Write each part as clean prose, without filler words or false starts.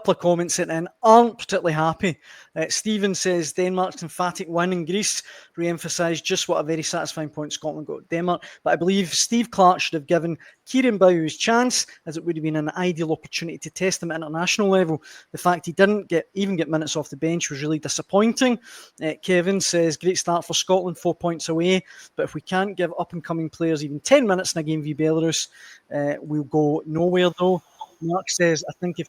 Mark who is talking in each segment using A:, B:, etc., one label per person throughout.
A: couple of comments sitting in aren't particularly happy. Stephen says Denmark's emphatic win in Greece re-emphasised just what a very satisfying point Scotland got at Denmark. But I believe Steve Clarke should have given Kieron Bowie his chance, as it would have been an ideal opportunity to test him at international level. The fact he didn't even get minutes off the bench was really disappointing. Kevin says, great start for Scotland, 4 points away. But if we can't give up-and-coming players even 10 minutes in a game v Belarus, we'll go nowhere though. Mark says, I think if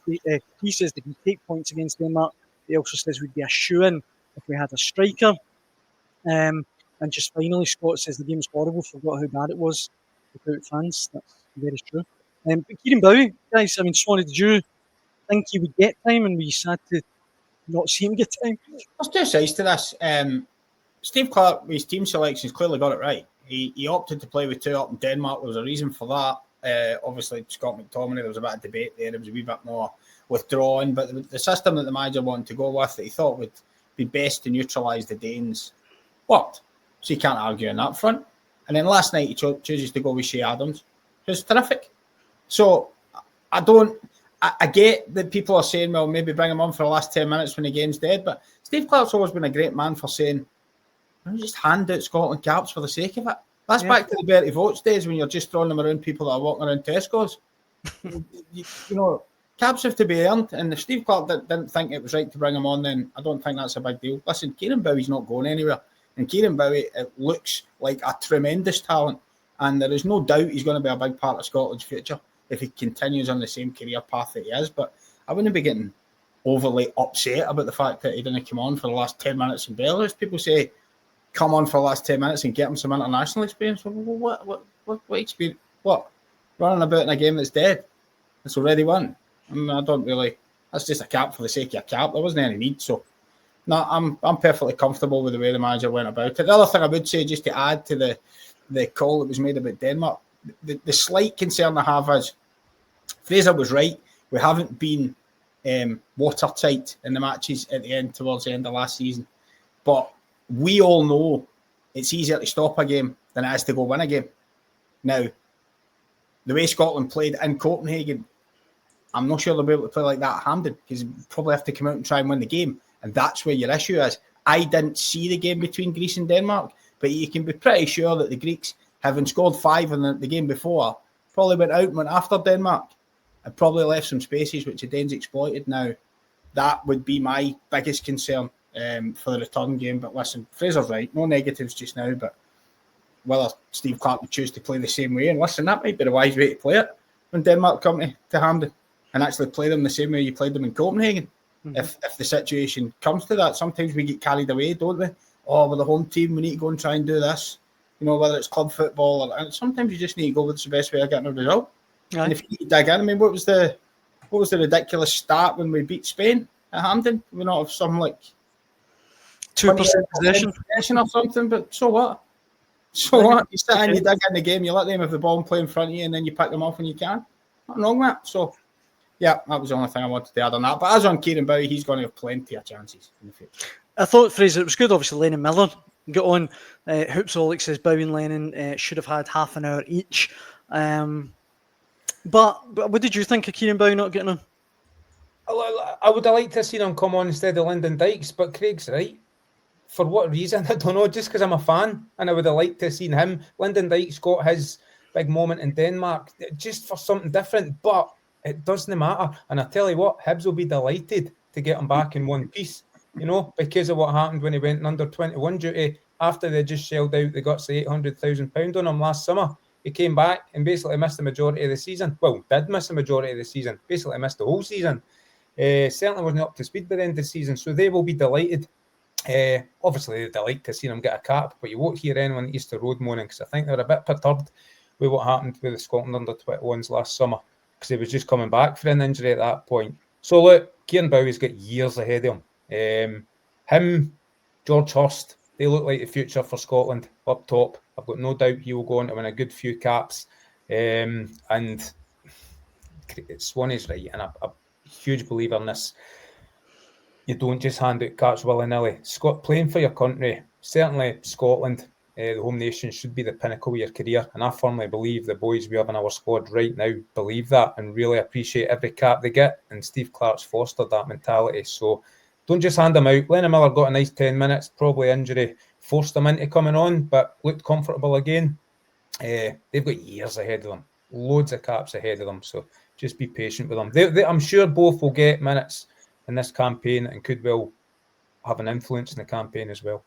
A: he says they can take points against Denmark, he also says we'd be a shoo-in if we had a striker. And just finally, Scott says the game's horrible, forgot how bad it was without fans. That's very true. But Kieron Bowie, guys, I mean, Swanee, did you think he would get time, and were you sad to not see him get time?
B: There's two sides to this. Steve Clarke, with his team selections, clearly got it right. He opted to play with two up in Denmark. There was a reason for that. Obviously, Scott McTominay, there was a bit of debate there. There was a wee bit more withdrawing, but the system that the manager wanted to go with, that he thought would be best to neutralise the Danes, worked. So you can't argue on that front. And then last night he chooses to go with Shea Adams, who's terrific. So I get that people are saying, well, maybe bring him on for the last 10 minutes when the game's dead, but Steve Clarke's always been a great man for saying, don't just hand out Scotland caps for the sake of it. That's back to the Bertie Votes days when you're just throwing them around people that are walking around Tesco's. you know, caps have to be earned, and if Steve Clarke didn't think it was right to bring him on, then I don't think that's a big deal. Listen, Kieron Bowie's not going anywhere, and Kieron Bowie, it looks like a tremendous talent, and there is no doubt he's going to be a big part of Scotland's future if he continues on the same career path that he is. But I wouldn't be getting overly upset about the fact that he didn't come on for the last 10 minutes in Belarus. People say, come on for the last 10 minutes and get him some international experience. What experience? What? Running about in a game that's dead. It's already won. I mean, I don't really... That's just a cap for the sake of a cap. There wasn't any need. So, no, I'm perfectly comfortable with the way the manager went about it. The other thing I would say, just to add to the call that was made about Denmark, the slight concern I have is, Fraser was right. We haven't been watertight in the matches at the end, towards the end of last season. But we all know it's easier to stop a game than it is to go win a game. Now, the way Scotland played in Copenhagen, I'm not sure they'll be able to play like that at Hampden, because you probably have to come out and try and win the game. And that's where your issue is. I didn't see the game between Greece and Denmark, but you can be pretty sure that the Greeks, having scored 5 in the game before, probably went out and went after Denmark and probably left some spaces which the Danes exploited. Now, that would be my biggest concern for the return game. But listen, Fraser's right. No negatives just now, but whether Steve Clarke would choose to play the same way, and listen, that might be the wise way to play it when Denmark come to Hampden and actually play them the same way you played them in Copenhagen. Mm-hmm. If the situation comes to that, sometimes we get carried away, don't we? Oh, we're the home team, we need to go and try and do this. You know, whether it's club football and sometimes you just need to go with the best way of getting a result. Aye. And if you dig in, I mean, what was the ridiculous start when we beat Spain at Hampden? We not have some like
A: 2% possession
B: or something, but so what? So what? You sit and you dig in the game, you let them have the ball and play in front of you, and then you pick them off when you can. Nothing wrong with that. So, yeah, that was the only thing I wanted to add on that. But as on Kieron Bowie, he's going to have plenty of chances in the future.
A: I thought, Fraser, it was good. Obviously, Lennon Miller got on. Hoopsaholic says Bowie and Lennon should have had half an hour each. But what did you think of Kieron Bowie not getting on?
C: I would have liked to have seen him come on instead of Lyndon Dykes, but Craig's right. For what reason? I don't know, just because I'm a fan, and I would have liked to have seen him. Lyndon Dykes got his big moment in Denmark, just for something different, but it doesn't matter. And I tell you what, Hibs will be delighted to get him back in one piece, you know, because of what happened when he went in under 21 duty after they just shelled out the gutsy £800,000 on him last summer. He came back and basically missed the majority of the season. Well, did miss the majority of the season. Basically missed the whole season. Certainly wasn't up to speed by the end of the season, so they will be delighted. Obviously, they'd like to see him get a cap, but you won't hear anyone at Easter Road moaning, because I think they were a bit perturbed with what happened with the Scotland under-21s last summer, because he was just coming back for an injury at that point. So look, Kieron Bowie's got years ahead of him. Him, George Hurst, they look like the future for Scotland up top. I've got no doubt he will go on to win a good few caps. And Swanee's right, and I'm a huge believer in this. You don't just hand out caps willy-nilly. Playing for your country, certainly Scotland, The home nation should be the pinnacle of your career, and I firmly believe the boys we have in our squad right now believe that and really appreciate every cap they get, and Steve Clarke's fostered that mentality. So don't just hand them out. Lennon Miller got a nice 10 minutes, probably injury forced them into coming on, but looked comfortable again. They've got years ahead of them, loads of caps ahead of them, so just be patient with them. I'm sure both will get minutes in this campaign and could well have an influence in the campaign as well.